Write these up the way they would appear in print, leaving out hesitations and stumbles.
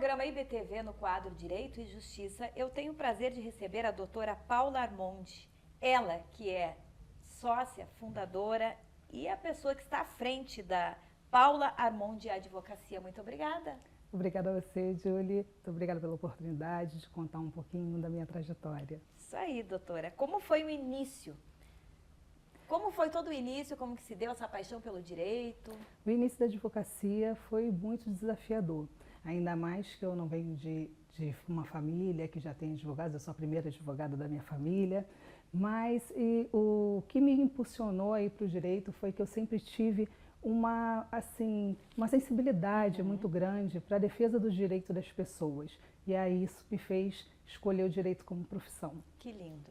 programa IBTV, no quadro Direito e Justiça, eu tenho o prazer de receber a doutora Paula Armonde. Ela que é sócia, fundadora e a pessoa que está à frente da Paula Armonde Advocacia. Muito obrigada. Obrigada a você, Julie. Muito obrigada pela oportunidade de contar um pouquinho da minha trajetória. Isso aí, doutora. Como foi o início? Como foi todo o início? Como que se deu essa paixão pelo direito? O início da advocacia foi muito desafiador. Ainda mais que eu não venho de uma família que já tem advogados, eu sou a primeira advogada da minha família. Mas o que me impulsionou aí para o direito foi que eu sempre tive uma sensibilidade muito grande para a defesa dos direitos das pessoas. E aí isso me fez escolher o direito como profissão. Que lindo.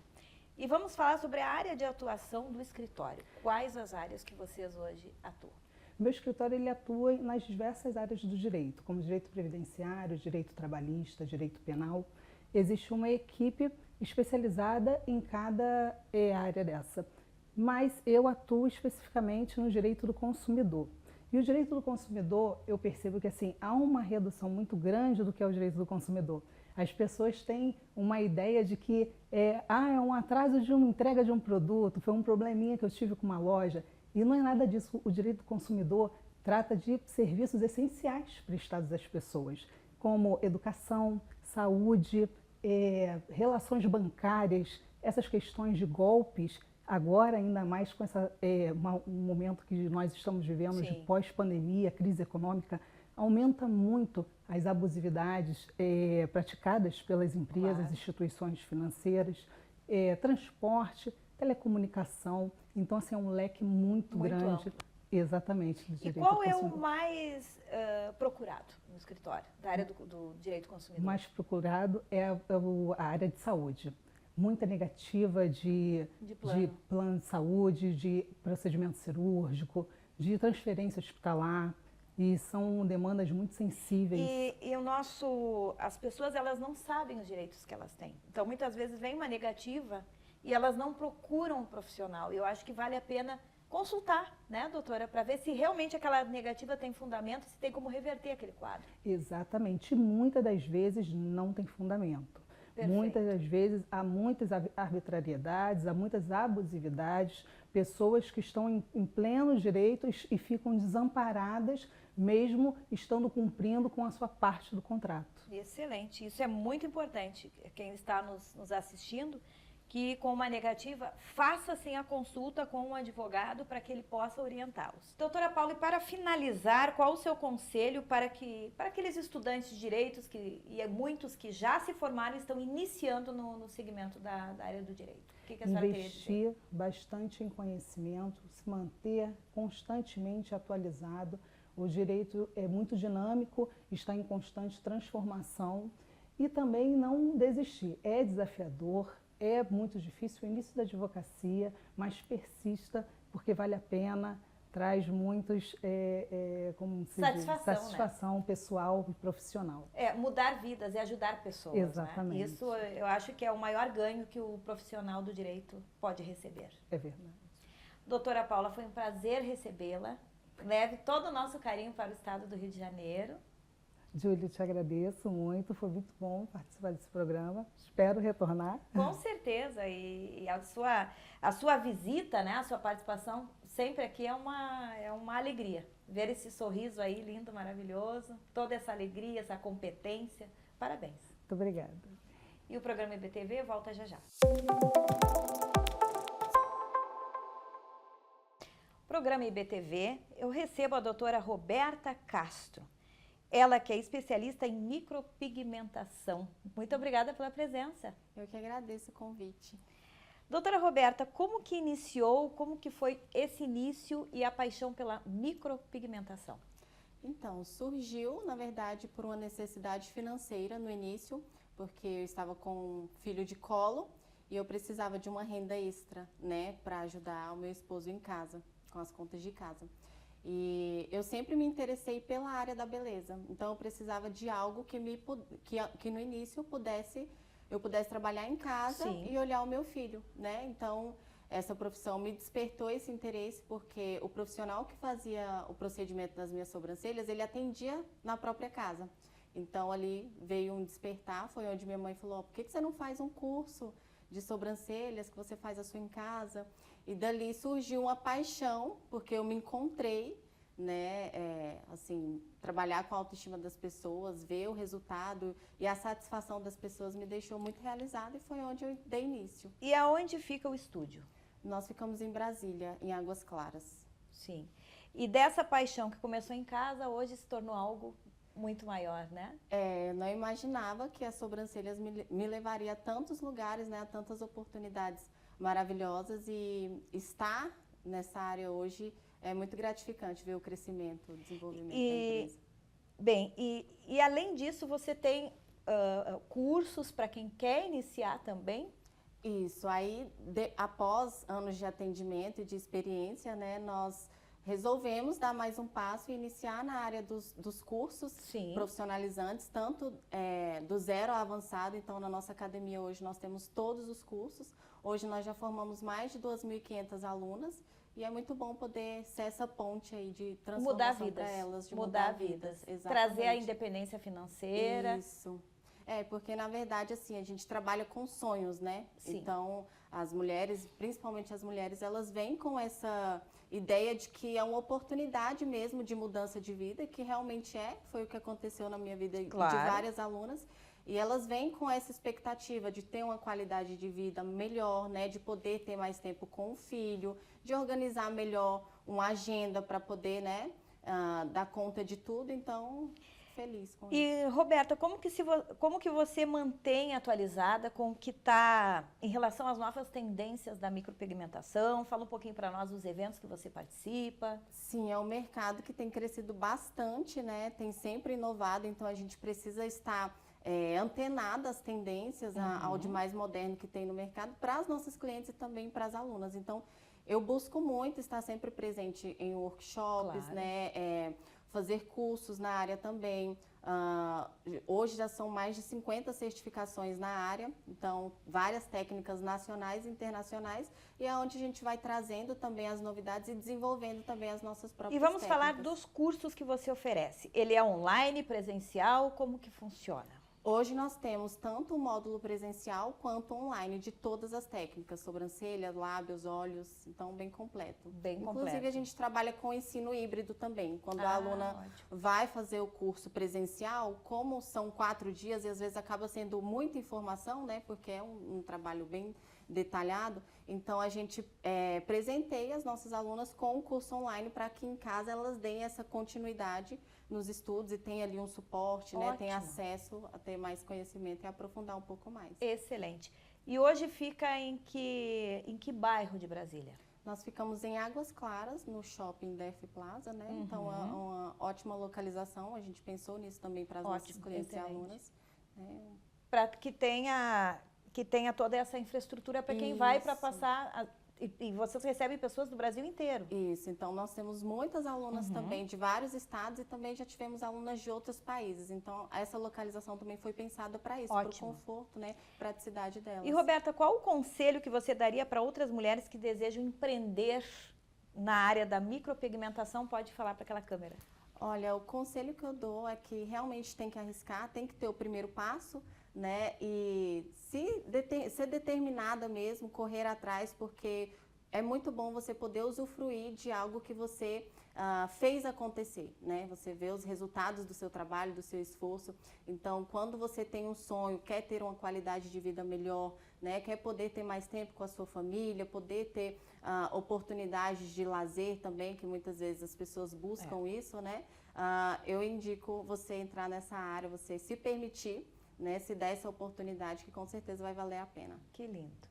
E vamos falar sobre a área de atuação do escritório. Quais as áreas que vocês hoje atuam? Meu escritório ele atua nas diversas áreas do direito, como direito previdenciário, direito trabalhista, direito penal. Existe uma equipe especializada em cada área dessa. Mas eu atuo especificamente no direito do consumidor. E o direito do consumidor, eu percebo que assim, há uma redução muito grande do que é o direito do consumidor. As pessoas têm uma ideia de que é um atraso de uma entrega de um produto, foi um probleminha que eu tive com uma loja. E não é nada disso. O direito do consumidor trata de serviços essenciais prestados às pessoas, como educação, saúde, relações bancárias, essas questões de golpes. Agora, ainda mais com um momento que nós estamos vivendo de pós-pandemia, crise econômica, aumenta muito as abusividades praticadas pelas empresas, instituições financeiras, transporte, telecomunicação. Então, assim, é um leque muito grande. Amplo. Exatamente. Do direito. E qual é o mais procurado no escritório, da área do direito do consumidor? O mais procurado é a área de saúde. Muita negativa de plano de saúde, de procedimento cirúrgico, de transferência hospitalar. E são demandas muito sensíveis. E as pessoas elas não sabem os direitos que elas têm. Então, muitas vezes vem uma negativa e elas não procuram um profissional. Eu acho que vale a pena consultar, né, doutora, para ver se realmente aquela negativa tem fundamento, se tem como reverter aquele quadro. Exatamente. E muitas das vezes não tem fundamento. Perfeito. Muitas das vezes há muitas arbitrariedades, há muitas abusividades, pessoas que estão em plenos direitos e ficam desamparadas, mesmo estando cumprindo com a sua parte do contrato. Excelente, isso é muito importante. Quem está nos assistindo, que com uma negativa, faça sim a consulta com um advogado para que ele possa orientá-los. Doutora Paula, e para finalizar, qual o seu conselho para aqueles estudantes de direitos, e muitos que já se formaram e estão iniciando no segmento da área do direito? O que a senhora teria a dizer? Investir bastante em conhecimento, se manter constantemente atualizado. O direito é muito dinâmico, está em constante transformação e também não desistir. É desafiador. É muito difícil o início da advocacia, mas persista, porque vale a pena, traz muitos, satisfação, né? Pessoal e profissional. Mudar vidas e ajudar pessoas. Exatamente. Né? Isso eu acho que é o maior ganho que o profissional do direito pode receber. É verdade. Doutora Paula, foi um prazer recebê-la. Leve todo o nosso carinho para o estado do Rio de Janeiro. Júlia, te agradeço muito, foi muito bom participar desse programa, espero retornar. Com certeza, e a sua visita, né, a sua participação sempre aqui é uma alegria. Ver esse sorriso aí lindo, maravilhoso, toda essa alegria, essa competência, parabéns. Muito obrigada. E o programa IBTV volta já já. Programa IBTV, eu recebo a doutora Roberta Castro. Ela que é especialista em micropigmentação. Muito obrigada pela presença. Eu que agradeço o convite. Doutora Roberta, como que foi esse início e a paixão pela micropigmentação? Então, surgiu, na verdade, por uma necessidade financeira no início, porque eu estava com um filho de colo e eu precisava de uma renda extra, né, para ajudar o meu esposo em casa, com as contas de casa. E eu sempre me interessei pela área da beleza, então eu precisava de algo que no início eu pudesse trabalhar em casa e olhar o meu filho, né? Então essa profissão me despertou esse interesse porque o profissional que fazia o procedimento das minhas sobrancelhas, ele atendia na própria casa. Então ali veio um despertar, foi onde minha mãe falou, por que você não faz um curso de sobrancelhas que você faz a sua em casa? E dali surgiu uma paixão, porque eu me encontrei, né, assim, trabalhar com a autoestima das pessoas, ver o resultado e a satisfação das pessoas me deixou muito realizada e foi onde eu dei início. E aonde fica o estúdio? Nós ficamos em Brasília, em Águas Claras. Sim. E dessa paixão que começou em casa, hoje se tornou algo muito maior, né? Eu não imaginava que as sobrancelhas me levaria a tantos lugares, né, a tantas oportunidades maravilhosas e estar nessa área hoje é muito gratificante ver o crescimento, o desenvolvimento da empresa. Bem, e além disso, você tem cursos para quem quer iniciar também? Isso, aí após anos de atendimento e de experiência, né, nós resolvemos dar mais um passo e iniciar na área dos cursos Sim. profissionalizantes, tanto do zero ao avançado. Então, na nossa academia hoje nós temos todos os cursos. Hoje nós já formamos mais de 2.500 alunas e é muito bom poder ser essa ponte aí de transformação para elas, de mudar vidas. Exatamente. Trazer a independência financeira. Isso. Porque na verdade, assim, a gente trabalha com sonhos, né? Sim. Então, as mulheres, principalmente as mulheres, elas vêm com essa ideia de que é uma oportunidade mesmo de mudança de vida, que realmente foi o que aconteceu na minha vida e de várias alunas. E elas vêm com essa expectativa de ter uma qualidade de vida melhor, né? De poder ter mais tempo com o filho, de organizar melhor uma agenda para poder, né? Dar conta de tudo. Então, feliz com isso. E, Roberta, como que você mantém atualizada com o que está em relação às novas tendências da micropigmentação? Fala um pouquinho para nós dos eventos que você participa. Sim, é um mercado que tem crescido bastante, né? Tem sempre inovado, então a gente precisa estar antenada às tendências, ao de mais moderno que tem no mercado, para as nossas clientes e também para as alunas. Então, eu busco muito estar sempre presente em workshops, né? Fazer cursos na área também. Hoje já são mais de 50 certificações na área, então várias técnicas nacionais e internacionais, e é onde a gente vai trazendo também as novidades e desenvolvendo também as nossas próprias técnicas. E vamos falar dos cursos que você oferece. Ele é online, presencial, como que funciona? Hoje nós temos tanto o módulo presencial quanto online de todas as técnicas, sobrancelha, lábios, olhos, então bem completo. Inclusive a gente trabalha com ensino híbrido também, quando a aluna vai fazer o curso presencial, como são 4 dias e às vezes acaba sendo muita informação, né, porque é um trabalho bem detalhado, então a gente presenteia as nossas alunas com o curso online para que em casa elas deem essa continuidade nos estudos e tem ali um suporte, né? Tem acesso a ter mais conhecimento e aprofundar um pouco mais. Excelente. E hoje fica em que bairro de Brasília? Nós ficamos em Águas Claras, no shopping DF Plaza, né? Então é uma ótima localização, a gente pensou nisso também para as nossas clientes e alunas. Para que tenha toda essa infraestrutura para quem vai para passar... E vocês recebem pessoas do Brasil inteiro. Isso, então nós temos muitas alunas também de vários estados e também já tivemos alunas de outros países. Então essa localização também foi pensada para isso, para o conforto, né, praticidade delas. E Roberta, qual o conselho que você daria para outras mulheres que desejam empreender na área da micropigmentação? Pode falar para aquela câmera. Olha, o conselho que eu dou é que realmente tem que arriscar, tem que ter o primeiro passo, né? E ser determinada mesmo, correr atrás, porque é muito bom você poder usufruir de algo que você fez acontecer, né? Você vê os resultados do seu trabalho, do seu esforço. Então, quando você tem um sonho, quer ter uma qualidade de vida melhor, né? Quer poder ter mais tempo com a sua família, poder ter oportunidades de lazer também, que muitas vezes as pessoas buscam isso, né? Eu indico você entrar nessa área, você se permitir, né, se der essa oportunidade, que com certeza vai valer a pena. Que lindo.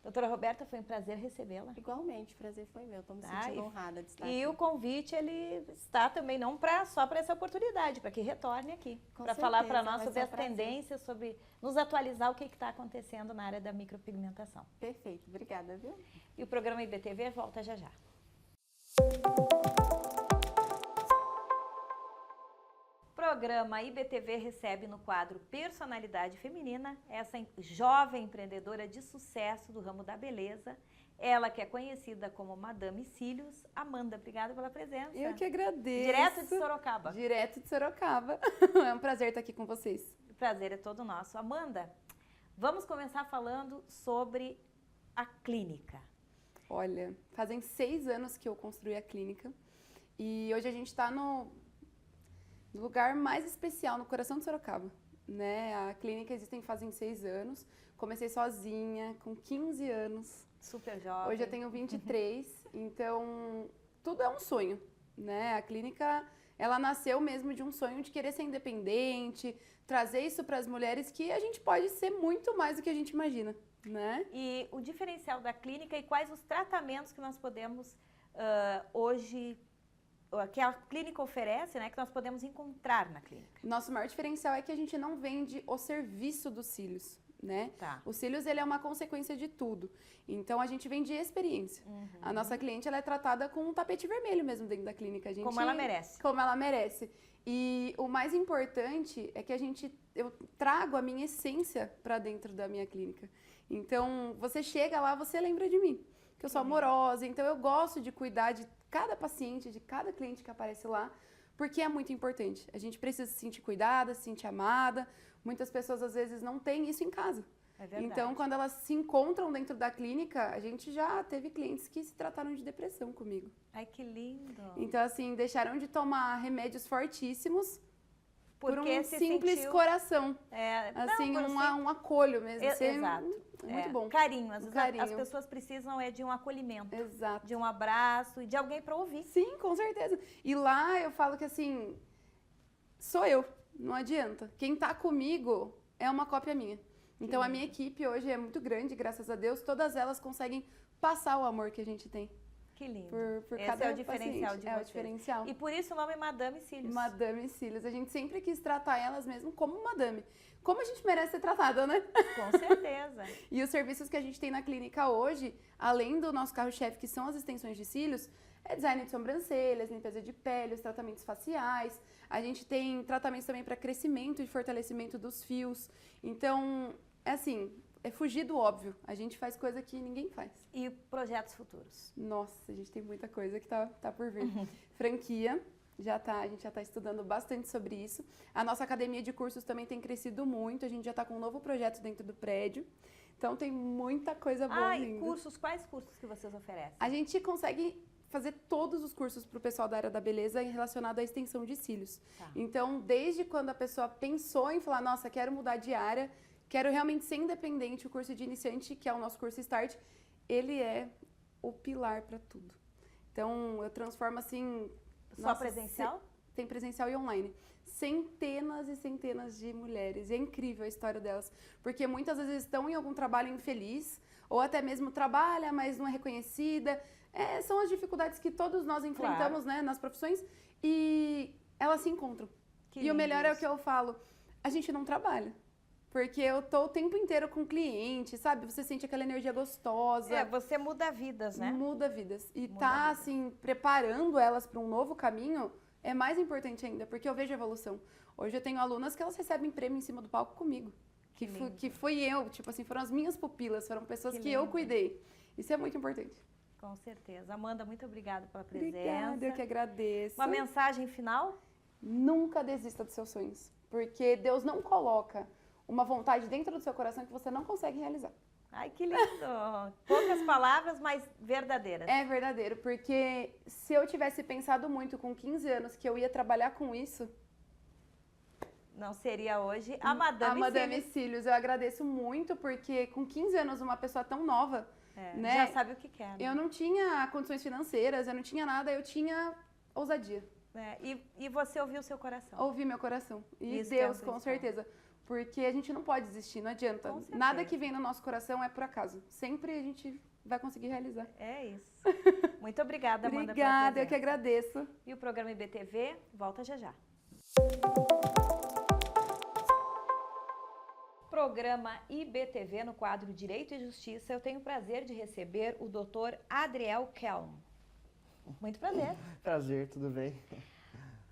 Doutora Roberta, foi um prazer recebê-la. Igualmente, o prazer foi meu, estou me sentindo honrada de estar aqui. E o convite, ele está também não só para essa oportunidade, para que retorne aqui, para falar para nós sobre as tendências, sobre nos atualizar o que está acontecendo na área da micropigmentação. Perfeito, obrigada, viu? E o programa IBTV volta já já. O programa IBTV recebe no quadro Personalidade Feminina essa jovem empreendedora de sucesso do ramo da beleza, Ela que é conhecida como Madame Cílios. Amanda, obrigada pela presença. Eu que agradeço. Direto de Sorocaba. Direto de Sorocaba. É um prazer estar aqui com vocês. O prazer é todo nosso. Amanda, vamos começar falando sobre a clínica. Olha, fazem 6 anos que eu construí a clínica e hoje a gente está no lugar mais especial, no coração de Sorocaba, né? A clínica existe fazem 6 anos, comecei sozinha, com 15 anos. Super jovem. Hoje eu tenho 23, então tudo é um sonho, né? A clínica, ela nasceu mesmo de um sonho de querer ser independente, trazer isso para as mulheres que a gente pode ser muito mais do que a gente imagina, né? E o diferencial da clínica e quais os tratamentos que nós podemos hoje, que a clínica oferece, né, que nós podemos encontrar na clínica. Nosso maior diferencial é que a gente não vende o serviço dos cílios, né? Tá. O cílios, ele é uma consequência de tudo. Então, a gente vende experiência. A nossa cliente, ela é tratada com um tapete vermelho mesmo dentro da clínica. Como ela merece. Como ela merece. E o mais importante é que eu trago a minha essência para dentro da minha clínica. Então, você chega lá, você lembra de mim. Que eu sou amorosa, então eu gosto de cuidar de cada paciente, de cada cliente que aparece lá, porque é muito importante. A gente precisa se sentir cuidada, se sentir amada. Muitas pessoas, às vezes, não têm isso em casa. É verdade. Então, quando elas se encontram dentro da clínica, a gente já teve clientes que se trataram de depressão comigo. Ai, que lindo. Então, assim, deixaram de tomar remédios fortíssimos por Porque um se simples sentiu- coração. não, Assim, por um acolho mesmo. Exato. Muito bom. Carinho. Às vezes Carinho. as pessoas precisam de um acolhimento, Exato. de um abraço e de alguém para ouvir. Sim, com certeza. E lá eu falo que, assim, sou eu. Não adianta. Quem tá comigo é uma cópia minha. Então, a minha equipe hoje é muito grande, graças a Deus. Todas elas conseguem passar o amor que a gente tem Que lindo. por Esse cada é o diferencial paciente. de É o vocês. diferencial. E por isso o nome é Madame Cílios. Madame Cílios. A gente sempre quis tratar elas mesmo como madame. Como a gente merece ser tratada, né? Com certeza. E os serviços que a gente tem na clínica hoje, além do nosso carro-chefe, que são as extensões de cílios, é design de sobrancelhas, limpeza de pele, os tratamentos faciais. A gente tem tratamentos também para crescimento e fortalecimento dos fios. Então, é assim, é fugir do óbvio. A gente faz coisa que ninguém faz. E projetos futuros. Nossa, a gente tem muita coisa que tá por vir. Franquia, a gente já está estudando bastante sobre isso. A nossa academia de cursos também tem crescido muito. A gente já está com um novo projeto dentro do prédio. Então, tem muita coisa boa E vindo. cursos, quais cursos que vocês oferecem? A gente consegue fazer todos os cursos para o pessoal da área da beleza relacionado à extensão de cílios. Tá. Então, desde quando a pessoa pensou em falar, nossa, quero mudar de área, quero realmente ser independente, o curso de iniciante, que é o nosso curso Start, ele é o pilar para tudo. Então, eu transformo assim... Só presencial? Tem presencial e online. Centenas e centenas de mulheres. E é incrível a história delas. Porque muitas vezes estão em algum trabalho infeliz, ou até mesmo trabalha, mas não é reconhecida. São as dificuldades que todos nós enfrentamos, né, nas profissões, e elas se encontram. E o melhor é o que eu falo, a gente não trabalha. Porque eu tô o tempo inteiro com cliente, sabe? Você sente aquela energia gostosa. Você muda vidas, né? Muda vidas. E Muda tá, vidas. assim, preparando elas para um novo caminho é mais importante ainda, porque eu vejo a evolução. Hoje eu tenho alunas que elas recebem prêmio em cima do palco comigo. Que fui eu, tipo assim, foram as minhas pupilas, foram pessoas que eu cuidei. Isso é muito importante. Com certeza. Amanda, muito obrigada pela presença. Obrigada, eu que agradeço. Uma mensagem final? Nunca desista dos seus sonhos, porque Deus não coloca uma vontade dentro do seu coração que você não consegue realizar. Ai, que lindo! Poucas palavras, mas verdadeiras. É verdadeiro, porque se eu tivesse pensado muito com 15 anos que eu ia trabalhar com isso... Não seria hoje a Madame Madame Cílios. Cílios. Eu agradeço muito, porque com 15 anos, uma pessoa tão nova, né? Já sabe o que quer. Né? Eu não tinha condições financeiras, eu não tinha nada, eu tinha ousadia. E você ouviu o seu coração. Ouvi meu coração. E Isso que é o Deus, com principal. certeza. Porque a gente não pode desistir, não adianta. Com certeza. Nada que vem no nosso coração é por acaso. Sempre a gente vai conseguir realizar. É isso. Muito obrigada, Amanda, pela Obrigada, eu que presença. agradeço. E o programa IBTV volta já já. Programa IBTV no quadro Direito e Justiça. Eu tenho o prazer de receber o Dr. Adriel Kelm. Muito prazer. Prazer, tudo bem?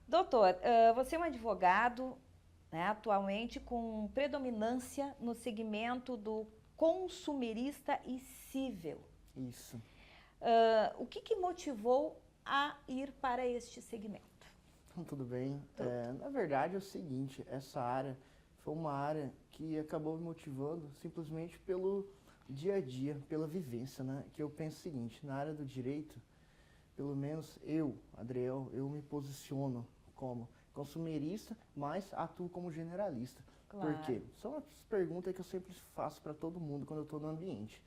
Doutor, você é um advogado, né, atualmente com predominância no segmento do consumerista e cível. Isso. O que motivou a ir para este segmento? Então, tudo bem. Na verdade é o seguinte, essa área foi uma área que acabou me motivando simplesmente pelo dia a dia, pela vivência, né? Que eu penso o seguinte, na área do direito, pelo menos eu, Adriel, eu me posiciono como consumerista, mas atuo como generalista. Claro. Por quê? São as perguntas que eu sempre faço para todo mundo quando eu estou no ambiente.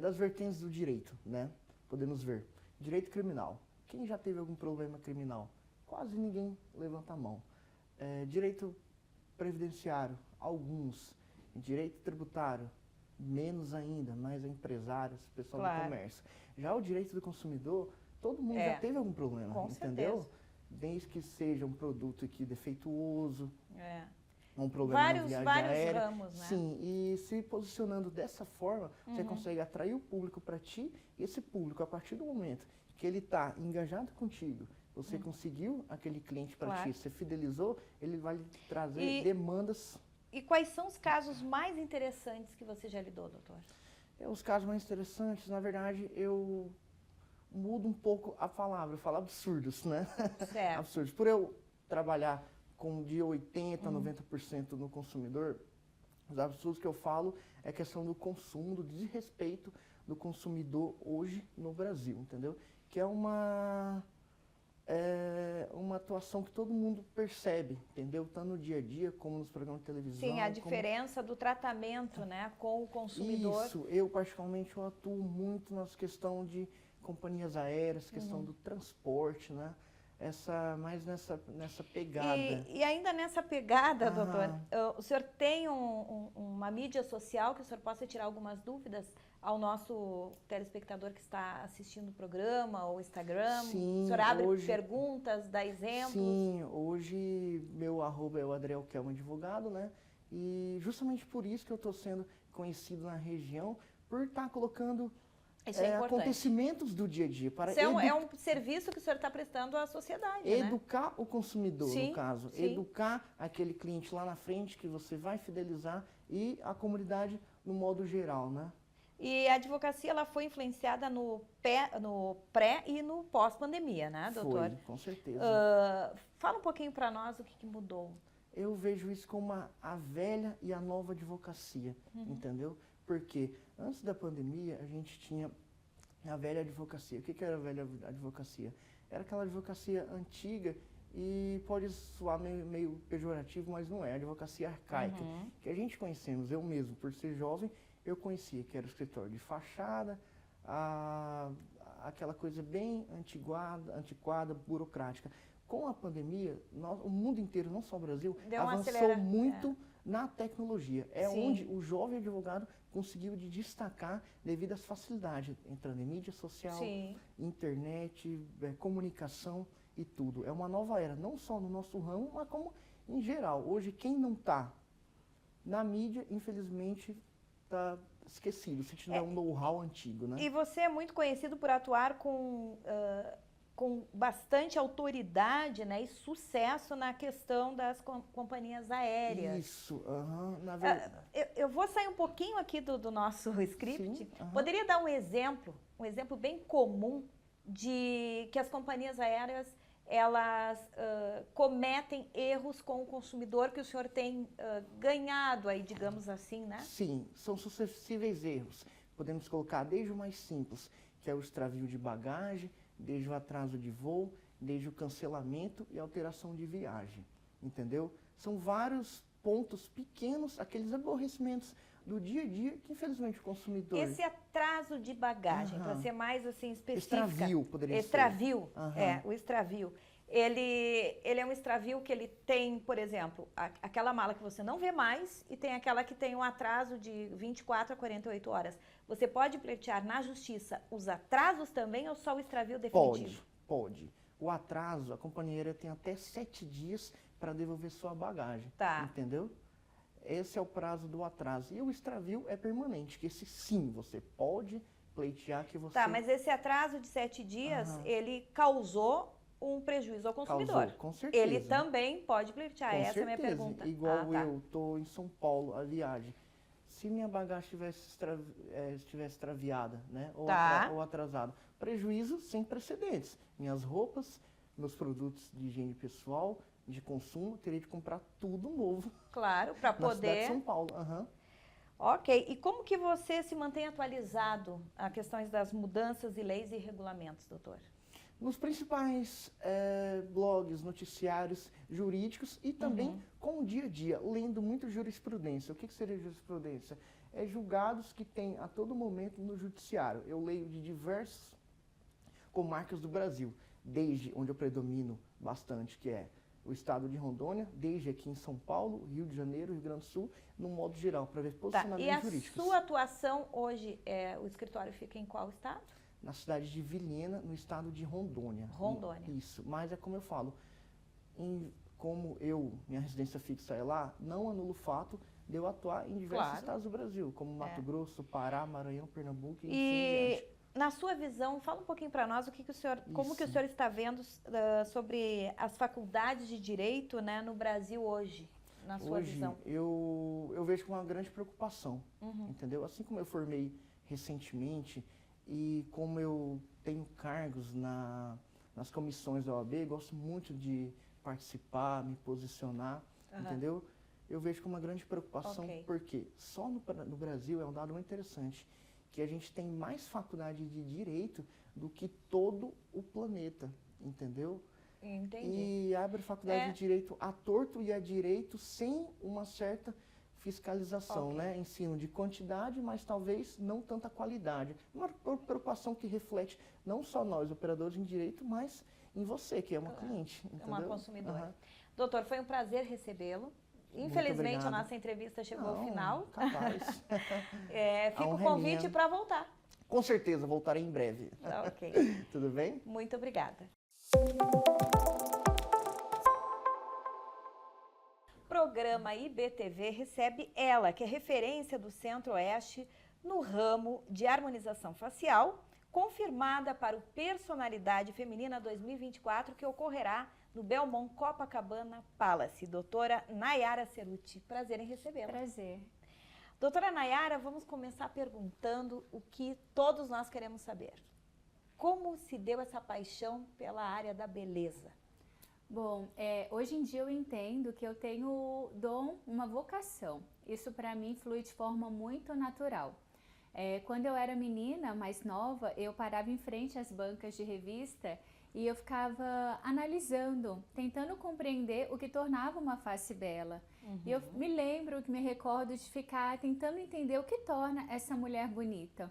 Das vertentes do direito, né? Podemos ver. Direito criminal. Quem já teve algum problema criminal? Quase ninguém levanta a mão. Direito previdenciário, alguns. Direito tributário, menos ainda, mais a empresários, pessoal do comércio. Já o direito do consumidor, todo mundo já teve algum problema, com entendeu? certeza. Desde que seja um produto aqui defeituoso, um problema na viagem Vários aérea. ramos, né? Sim, e se posicionando dessa forma, você consegue atrair o público para ti, e esse público, a partir do momento que ele está engajado contigo, você conseguiu aquele cliente para ti, você fidelizou, ele vai lhe trazer demandas. E quais são os casos mais interessantes que você já lidou, doutor? Os casos mais interessantes, na verdade, eu mudo um pouco a palavra, eu falo absurdos, né? Certo. Absurdos. Por eu trabalhar com de 80% a 90% no consumidor, os absurdos que eu falo é questão do consumo, do desrespeito do consumidor hoje no Brasil, entendeu? Que é uma atuação que todo mundo percebe, entendeu? Tanto no dia a dia, como nos programas de televisão. Sim, a diferença do tratamento, né, com o consumidor. Isso, eu particularmente eu atuo muito nas questões de companhias aéreas, questão do transporte, né? Mais nessa pegada. E ainda nessa pegada, doutor, o senhor tem uma mídia social que o senhor possa tirar algumas dúvidas ao nosso telespectador que está assistindo o programa, ou Instagram? Sim, o senhor abre perguntas, dá exemplos? Sim, hoje meu @ é o Adriel Kelman Advogado, né? E justamente por isso que eu estou sendo conhecido na região, por estar colocando acontecimentos do dia a dia. Para Isso é um serviço que o senhor está prestando à sociedade, educar o consumidor, no caso. Sim. Educar aquele cliente lá na frente que você vai fidelizar e a comunidade no modo geral, né? E a advocacia ela foi influenciada no pré e no pós-pandemia, né, doutor? Foi, com certeza. Fala um pouquinho para nós o que mudou. Eu vejo isso como a velha e a nova advocacia, entendeu? Porque antes da pandemia a gente tinha a velha advocacia. O que era a velha advocacia? Era aquela advocacia antiga e pode soar meio pejorativo, mas não é. A advocacia arcaica, que a gente conhecemos, eu mesmo, por ser jovem, eu conhecia que era o escritório de fachada, aquela coisa bem antiquada, burocrática. Com a pandemia, o mundo inteiro, não só o Brasil, avançou muito na tecnologia. Onde o jovem advogado conseguiu destacar devido às facilidades, entrando em mídia social, internet, comunicação e tudo. É uma nova era, não só no nosso ramo, mas como em geral. Hoje, quem não está na mídia, infelizmente, está esquecido, se tiver um know-how antigo, né? E você é muito conhecido por atuar com bastante autoridade, né, e sucesso na questão das companhias aéreas. Isso, na verdade. Eu vou sair um pouquinho aqui do nosso script. Sim, Poderia dar um exemplo bem comum de que as companhias aéreas elas cometem erros com o consumidor que o senhor tem ganhado aí, digamos assim, né? Sim, são sucessíveis erros. Podemos colocar desde o mais simples, que é o extravio de bagagem, desde o atraso de voo, desde o cancelamento e alteração de viagem, entendeu? São vários pontos pequenos, aqueles aborrecimentos do dia a dia que infelizmente o consumidor... Esse atraso de bagagem, para ser mais assim específica... Extravio, poderia ser. Extravio, o extravio. Ele é um extravio que ele tem, por exemplo, aquela mala que você não vê mais e tem aquela que tem um atraso de 24 a 48 horas. Você pode pleitear na justiça os atrasos também ou só o extravio definitivo? Pode. O atraso, a companhia aérea tem até 7 dias para devolver sua bagagem, entendeu? Esse é o prazo do atraso. E o extravio é permanente, que esse sim, você pode pleitear que você... Tá, mas esse atraso de 7 dias, ele causou um prejuízo ao consumidor. Causou, com certeza. Ele também pode pleitear, essa é a minha pergunta. Igual eu estou em São Paulo, a viagem. Se minha bagagem estivesse extraviada, né? Ou, Tá. ou atrasada. Prejuízo sem precedentes. Minhas roupas, meus produtos de higiene pessoal, de consumo, teria de comprar tudo novo Claro, para na cidade de poder. São Paulo. Aham. Ok. E como que você se mantém atualizado a questões das mudanças de leis e regulamentos, doutor? Nos principais blogs, noticiários jurídicos e também com o dia a dia, lendo muito jurisprudência. O que seria jurisprudência? É julgados que tem a todo momento no judiciário. Eu leio de diversas comarcas do Brasil, desde onde eu predomino bastante, que é o estado de Rondônia, desde aqui em São Paulo, Rio de Janeiro, Rio Grande do Sul, no modo geral, para ver Tá. posicionamentos E a jurídicos. sua atuação hoje, o escritório fica em qual estado? Na cidade de Vilhena, no estado de Rondônia. Rondônia. Isso, mas é como eu falo, como minha residência fixa é lá, não anula o fato de eu atuar em diversos Claro. estados do Brasil, como Mato Grosso, Pará, Maranhão, Pernambuco e assim E diante. na sua visão, fala um pouquinho para nós como que o Isso. senhor está vendo sobre as faculdades de direito, né, no Brasil hoje, na sua Hoje, visão. eu vejo com uma grande preocupação, entendeu? Assim como eu formei recentemente e como eu tenho cargos nas comissões da OAB, gosto muito de participar, me posicionar, entendeu? Eu vejo com uma grande preocupação, Ok. porque só no Brasil é um dado muito interessante, que a gente tem mais faculdade de direito do que todo o planeta, entendeu? Entendi. E abre faculdade de direito à torto e a direito sem uma certa fiscalização, Ok. né? Ensino de quantidade, mas talvez não tanta qualidade. Uma preocupação que reflete não só nós, operadores em direito, mas em você, que é uma cliente, entendeu? Uma consumidora. Aham. Doutor, foi um prazer recebê-lo. Muito Infelizmente, a obrigado. nossa entrevista chegou ao Não, final. capaz. Fica o honra é convite minha. para voltar. Com certeza, voltarei em breve. Tá, ok. Tudo bem? Muito obrigada. Programa IBTV recebe ela, que é referência do Centro-Oeste no ramo de harmonização facial, confirmada para o Personalidade Feminina 2024, que ocorrerá no Belmont Copacabana Palace. Doutora Nayara Cerutti, prazer em recebê-la. Prazer. Doutora Nayara, vamos começar perguntando o que todos nós queremos saber. Como se deu essa paixão pela área da beleza? Bom, hoje em dia eu entendo que eu tenho dom, uma vocação. Isso para mim flui de forma muito natural. Quando eu era menina, mais nova, eu parava em frente às bancas de revista e eu ficava analisando, tentando compreender o que tornava uma face bela. E eu me recordo de ficar tentando entender o que torna essa mulher bonita.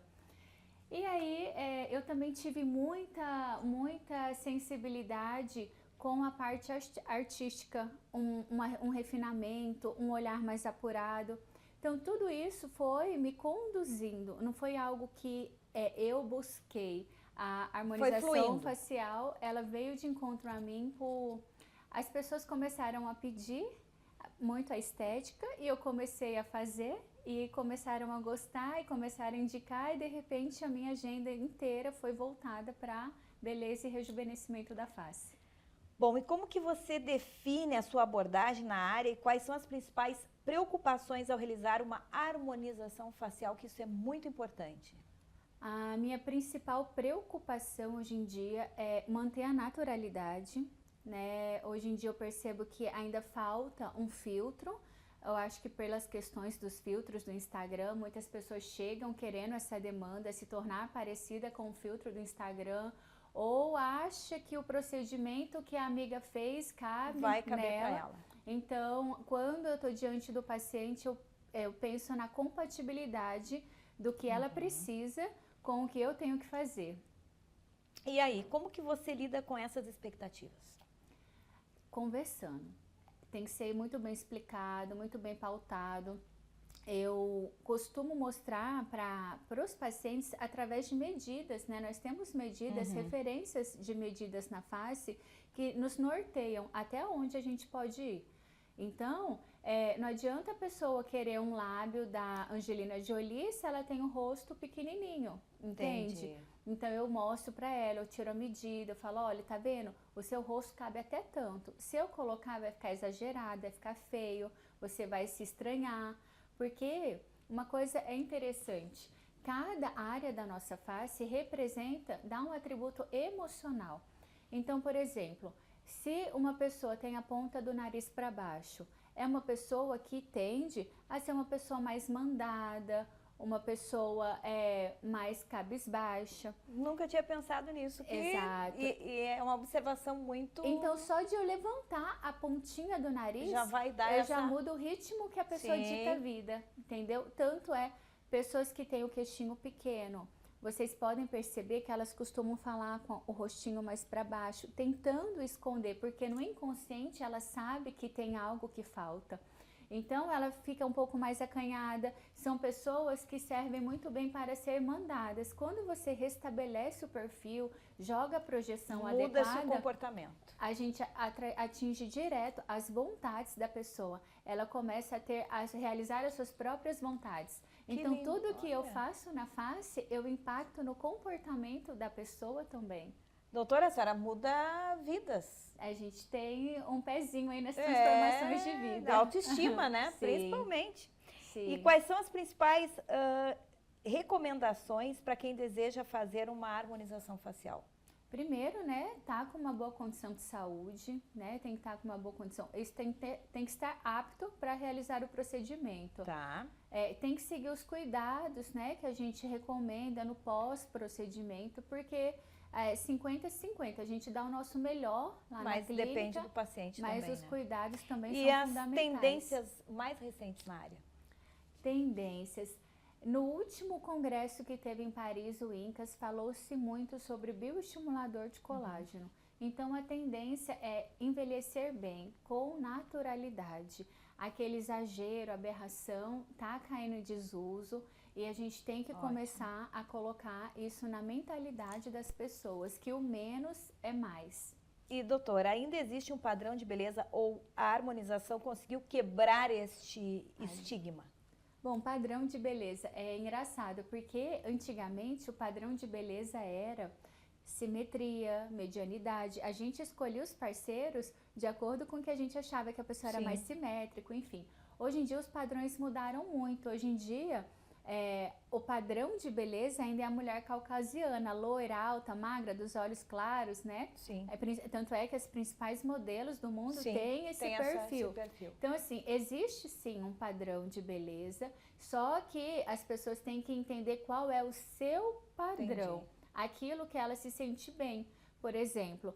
E aí eu também tive muita sensibilidade com a parte artística, um refinamento, um olhar mais apurado. Então tudo isso foi me conduzindo, não foi algo que eu busquei. A harmonização facial, ela veio de encontro a mim as pessoas começaram a pedir muito a estética e eu comecei a fazer e começaram a gostar e começaram a indicar e de repente a minha agenda inteira foi voltada para beleza e rejuvenescimento da face. Bom, e como que você define a sua abordagem na área e quais são as principais preocupações ao realizar uma harmonização facial, que isso é muito importante? A minha principal preocupação hoje em dia é manter a naturalidade, né? Hoje em dia eu percebo que ainda falta um filtro. Eu acho que pelas questões dos filtros do Instagram, muitas pessoas chegam querendo essa demanda, se tornar parecida com o filtro do Instagram, ou acha que o procedimento que a amiga fez vai caber nela. para ela. Então, quando eu estou diante do paciente, eu penso na compatibilidade do que ela precisa com o que eu tenho que fazer. E aí, como que você lida com essas expectativas? Conversando. Tem que ser muito bem explicado, muito bem pautado. Eu costumo mostrar para os pacientes através de medidas, né? Nós temos medidas, referências de medidas na face que nos norteiam até onde a gente pode ir. Então, não adianta a pessoa querer um lábio da Angelina Jolie se ela tem o rosto pequenininho, entende? Entendi. Então eu mostro para ela, eu tiro a medida, eu falo, olha, tá vendo? O seu rosto cabe até tanto. Se eu colocar vai ficar exagerado, vai ficar feio, você vai se estranhar. Porque uma coisa é interessante. Cada área da nossa face representa, dá um atributo emocional. Então, por exemplo, se uma pessoa tem a ponta do nariz para baixo, é uma pessoa que tende a ser uma pessoa mais mandada, uma pessoa mais cabisbaixa. Nunca tinha pensado nisso. Exato. E é uma observação muito... Então, só de eu levantar a pontinha do nariz, já vai dar eu já mudo o ritmo que a pessoa dita a vida, entendeu? Tanto pessoas que têm o queixinho pequeno, vocês podem perceber que elas costumam falar com o rostinho mais para baixo, tentando esconder, porque no inconsciente ela sabe que tem algo que falta. Então ela fica um pouco mais acanhada. São pessoas que servem muito bem para ser mandadas. Quando você restabelece o perfil, joga a projeção adequada, muda-se o comportamento. A gente atinge direto as vontades da pessoa. Ela começa a realizar as suas próprias vontades. Então, lindo, tudo que eu faço na face, eu impacto no comportamento da pessoa também. Doutora, a senhora muda vidas. A gente tem um pezinho aí nas transformações de vida. Autoestima, né? Sim. Principalmente. Sim. E quais são as principais recomendações para quem deseja fazer uma harmonização facial? Primeiro, né, tá com uma boa condição de saúde, né, tem que estar com uma boa condição, isso tem que estar apto para realizar o procedimento. Tá. Tem que seguir os cuidados, né, que a gente recomenda no pós-procedimento, porque 50-50, a gente dá o nosso melhor lá na clínica. Mas depende do paciente também, mas os cuidados também são fundamentais. E as tendências mais recentes na área? Tendências. No último congresso que teve em Paris, o INCAS, falou-se muito sobre bioestimulador de colágeno. Então, a tendência é envelhecer bem, com naturalidade. Aquele exagero, aberração, tá caindo em desuso e a gente tem que começar a colocar isso na mentalidade das pessoas, que o menos é mais. E, doutora, ainda existe um padrão de beleza ou a harmonização conseguiu quebrar este estigma? Bom, padrão de beleza é engraçado, porque antigamente o padrão de beleza era simetria, medianidade. A gente escolhia os parceiros de acordo com o que a gente achava que a pessoa era mais simétrico, enfim. Hoje em dia os padrões mudaram muito. Hoje em dia o padrão de beleza ainda é a mulher caucasiana, loira, alta, magra, dos olhos claros, né? Sim. Tanto é que as principais modelos do mundo têm esse perfil. Então, assim, existe sim um padrão de beleza, só que as pessoas têm que entender qual é o seu padrão, aquilo que ela se sente bem. Por exemplo,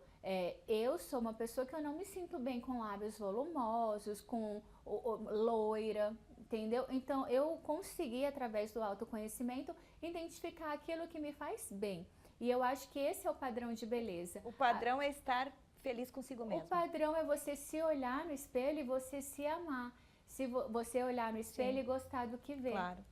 eu sou uma pessoa que eu não me sinto bem com lábios volumosos, com loira, entendeu? Então, eu consegui, através do autoconhecimento, identificar aquilo que me faz bem. E eu acho que esse é o padrão de beleza. O padrão é estar feliz consigo mesmo. O padrão é você se olhar no espelho e você se amar. Se você olhar no espelho e gostar do que vê. Claro.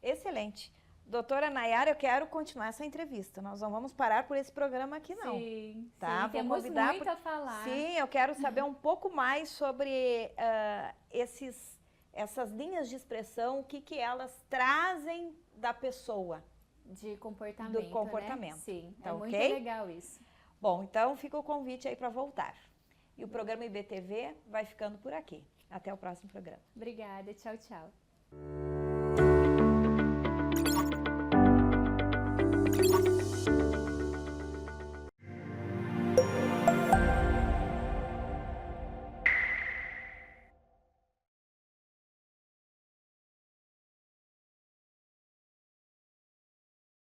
Excelente. Doutora Nayara, eu quero continuar essa entrevista. Nós não vamos parar por esse programa aqui, não. Sim, tá? sim, temos muito a falar. Sim, eu quero saber um pouco mais sobre essas linhas de expressão, o que elas trazem da pessoa. De comportamento, do comportamento. Né? Sim, tá, muito legal isso. Bom, então fica o convite aí para voltar. E o programa IBTV vai ficando por aqui. Até o próximo programa. Obrigada, tchau, tchau.